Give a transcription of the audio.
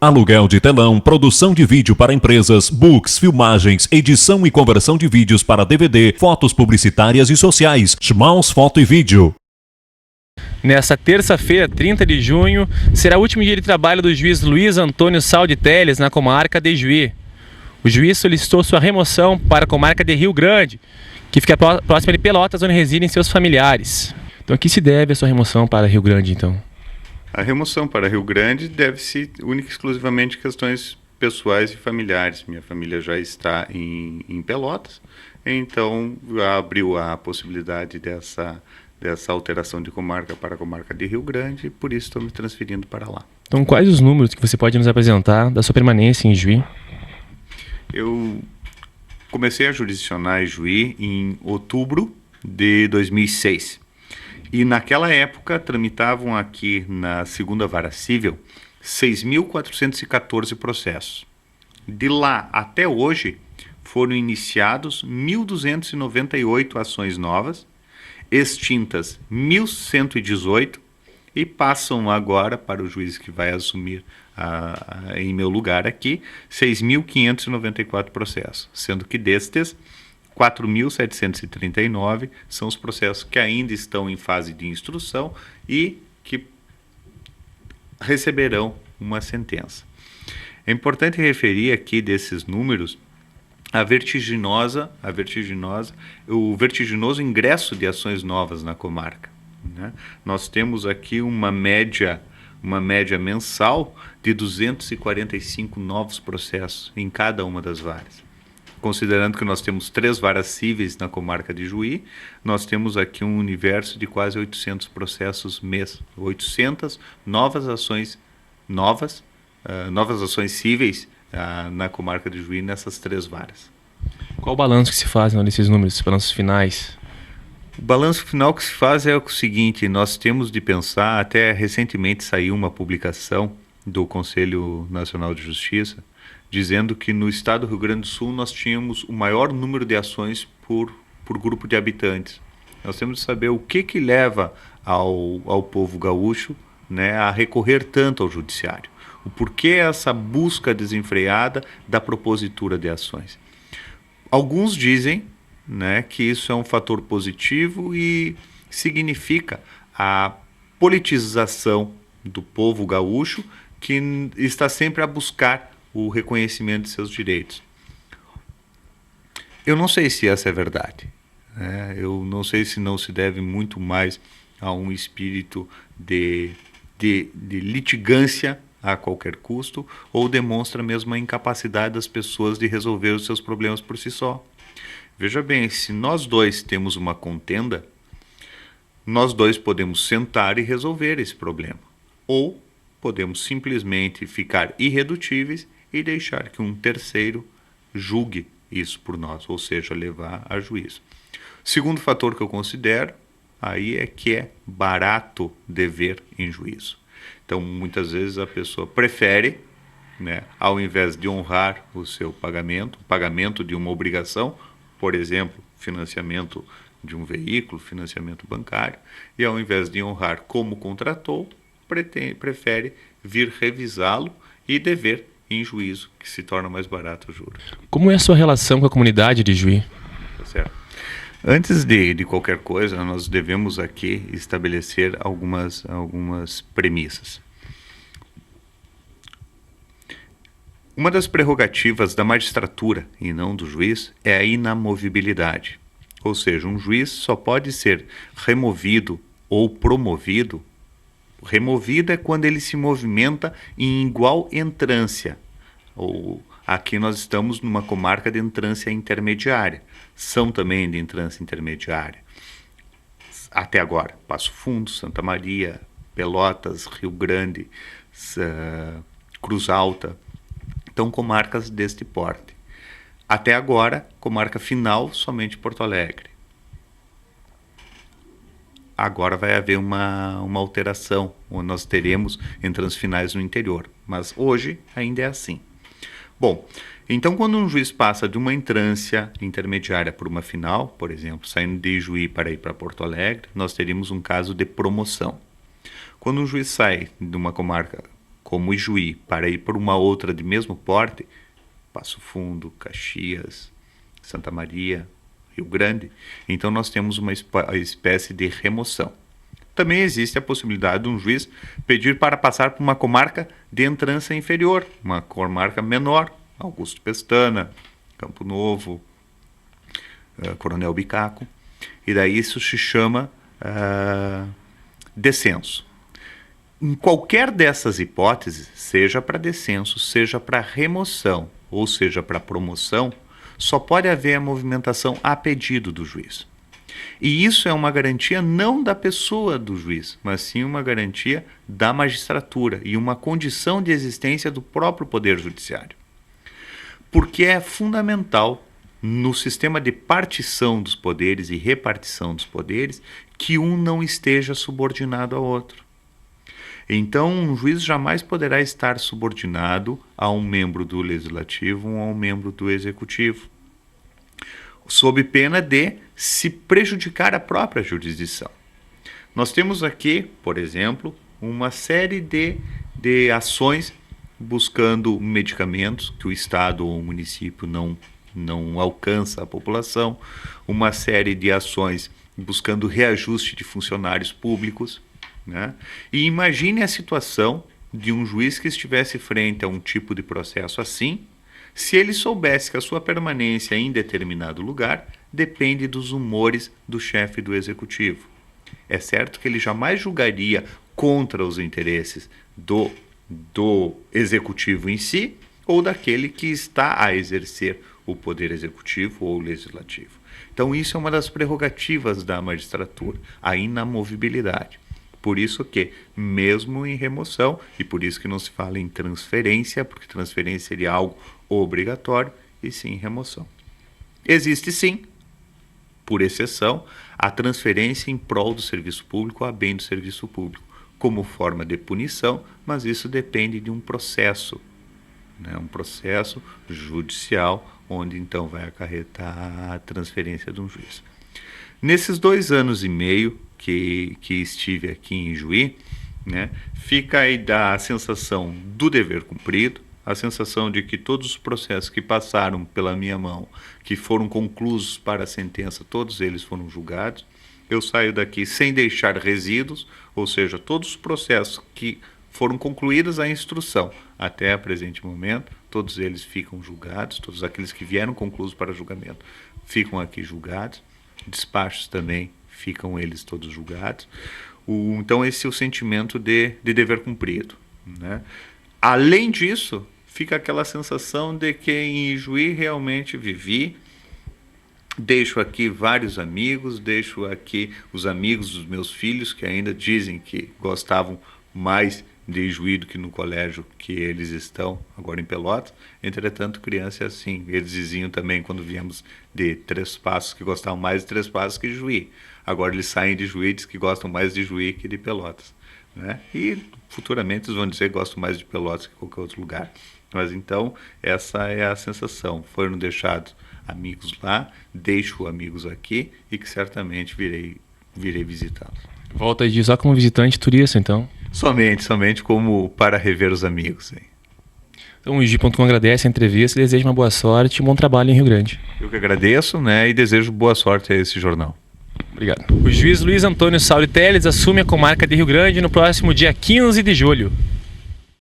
Aluguel de telão, produção de vídeo para empresas, books, filmagens, edição e conversão de vídeos para DVD, fotos publicitárias e sociais, Schmaus Foto e Vídeo. Nessa terça-feira, 30 de junho, será o último dia de trabalho do juiz Luiz Antônio Saldi Teles na comarca de Juí. O juiz solicitou sua remoção para a comarca de Rio Grande, que fica próxima de Pelotas, onde residem seus familiares. Então, a que se deve a sua remoção para Rio Grande, então? A remoção para Rio Grande deve-se única e exclusivamente a questões pessoais e familiares. Minha família já está em Pelotas, então abriu a possibilidade dessa alteração de comarca para a comarca de Rio Grande, e por isso estou me transferindo para lá. Então, quais os números que você pode nos apresentar da sua permanência em Juí? Eu comecei a jurisdicionar em Juí em outubro de 2006. E naquela época tramitavam aqui na segunda vara civil 6.414 processos. De lá até hoje foram iniciados 1.298 ações novas, extintas 1.118 e passam agora para o juiz que vai assumir em meu lugar aqui 6.594 processos, sendo que destes 4.739 são os processos que ainda estão em fase de instrução e que receberão uma sentença. É importante referir aqui desses números o vertiginoso ingresso de ações novas na comarca, né? Nós temos aqui uma média mensal de 245 novos processos em cada uma das varas. Considerando que nós temos 3 varas cíveis na comarca de Juí, nós temos aqui um universo de quase 800 processos mês, 800 novas ações cíveis na comarca de Juí nessas 3 varas. Qual o balanço que se faz nesses números, esses balanços finais? O balanço final que se faz é o seguinte: nós temos de pensar, até recentemente saiu uma publicação do Conselho Nacional de Justiça, dizendo que no estado do Rio Grande do Sul nós tínhamos o maior número de ações por grupo de habitantes. Nós temos de saber o que leva ao povo gaúcho, né, a recorrer tanto ao judiciário. O porquê essa busca desenfreada da propositura de ações. Alguns dizem, né, que isso é um fator positivo e significa a politização do povo gaúcho, que está sempre a buscar o reconhecimento de seus direitos. Eu não sei se essa é verdade, né? Eu não sei se não se deve muito mais a um espírito de litigância a qualquer custo, ou demonstra mesmo a incapacidade das pessoas de resolver os seus problemas por si só. Veja bem, se nós dois temos uma contenda, nós dois podemos sentar e resolver esse problema, ou podemos simplesmente ficar irredutíveis e deixar que um terceiro julgue isso por nós, ou seja, levar a juízo. Segundo fator que eu considero aí é que é barato dever em juízo. Então, muitas vezes a pessoa prefere, né, ao invés de honrar o seu pagamento, o pagamento de uma obrigação, por exemplo, financiamento de um veículo, financiamento bancário, e ao invés de honrar como contratou, prefere vir revisá-lo e dever em juízo, que se torna mais barato o juros. Como é a sua relação com a comunidade de Juí? Tá certo. Antes de qualquer coisa, nós devemos aqui estabelecer algumas premissas. Uma das prerrogativas da magistratura, e não do juiz, é a inamovibilidade. Ou seja, um juiz só pode ser removido ou promovido. Removido é quando ele se movimenta em igual entrância. Aqui nós estamos numa comarca de entrância intermediária. São também de entrância intermediária. Até agora, Passo Fundo, Santa Maria, Pelotas, Rio Grande, Cruz Alta. Então, comarcas deste porte. Até agora, comarca final, somente Porto Alegre. Agora vai haver uma alteração, onde nós teremos entrâncias finais no interior. Mas hoje ainda é assim. Bom, então quando um juiz passa de uma entrância intermediária por uma final, por exemplo, saindo de Juí para ir para Porto Alegre, nós teríamos um caso de promoção. Quando um juiz sai de uma comarca como Ijuí, para ir para uma outra de mesmo porte, Passo Fundo, Caxias, Santa Maria, Rio Grande, então nós temos uma espécie de remoção. Também existe a possibilidade de um juiz pedir para passar por uma comarca de entrância inferior, uma comarca menor, Augusto Pestana, Campo Novo, Coronel Bicaco, e daí isso se chama descenso. Em qualquer dessas hipóteses, seja para descenso, seja para remoção, ou seja para promoção, só pode haver a movimentação a pedido do juiz. E isso é uma garantia não da pessoa do juiz, mas sim uma garantia da magistratura e uma condição de existência do próprio Poder Judiciário. Porque é fundamental no sistema de partição dos poderes e repartição dos poderes que um não esteja subordinado ao outro. Então, um juiz jamais poderá estar subordinado a um membro do Legislativo ou a um membro do Executivo, sob pena de se prejudicar a própria jurisdição. Nós temos aqui, por exemplo, uma série de ações buscando medicamentos que o Estado ou o município não alcança a população, uma série de ações buscando reajuste de funcionários públicos, né? E imagine a situação de um juiz que estivesse frente a um tipo de processo assim, se ele soubesse que a sua permanência em determinado lugar depende dos humores do chefe do executivo. É certo que ele jamais julgaria contra os interesses do executivo em si ou daquele que está a exercer o poder executivo ou legislativo. Então isso é uma das prerrogativas da magistratura, a inamovibilidade. Por isso que, mesmo em remoção, e por isso que não se fala em transferência, porque transferência seria algo obrigatório, e sim remoção. Existe sim, por exceção, a transferência em prol do serviço público a bem do serviço público, como forma de punição, mas isso depende de um processo, né? Um processo judicial, onde então vai acarretar a transferência de um juiz. Nesses 2 anos e meio que estive aqui em Ijuí, né, fica aí a sensação do dever cumprido, a sensação de que todos os processos que passaram pela minha mão, que foram conclusos para a sentença, todos eles foram julgados. Eu saio daqui sem deixar resíduos, ou seja, todos os processos que foram concluídos a instrução até o presente momento, todos eles ficam julgados, todos aqueles que vieram concluídos para julgamento ficam aqui julgados, despachos também ficam eles todos julgados. Então esse é o sentimento de dever cumprido, né? Além disso, fica aquela sensação de que em Ijuí realmente vivi, deixo aqui vários amigos, deixo aqui os amigos dos meus filhos que ainda dizem que gostavam mais de Ijuí do que no colégio que eles estão agora em Pelotas. Entretanto, criança é assim. Eles diziam também quando viemos de Três Passos que gostavam mais de Três Passos que de Ijuí. Agora eles saem de Ijuí e dizem que gostam mais de Ijuí que de Pelotas, né? E futuramente eles vão dizer que gostam mais de Pelotas que qualquer outro lugar. Mas então essa é a sensação. Foram deixados amigos lá, deixo amigos aqui e que certamente virei visitá-los. Volta de só como visitante turista, então? Somente como para rever os amigos. Hein? Então o Igi.com agradece a entrevista e deseja uma boa sorte e um bom trabalho em Rio Grande. Eu que agradeço, né, e desejo boa sorte a esse jornal. Obrigado. O juiz Luiz Antônio Saulo Teles assume a comarca de Rio Grande no próximo dia 15 de julho.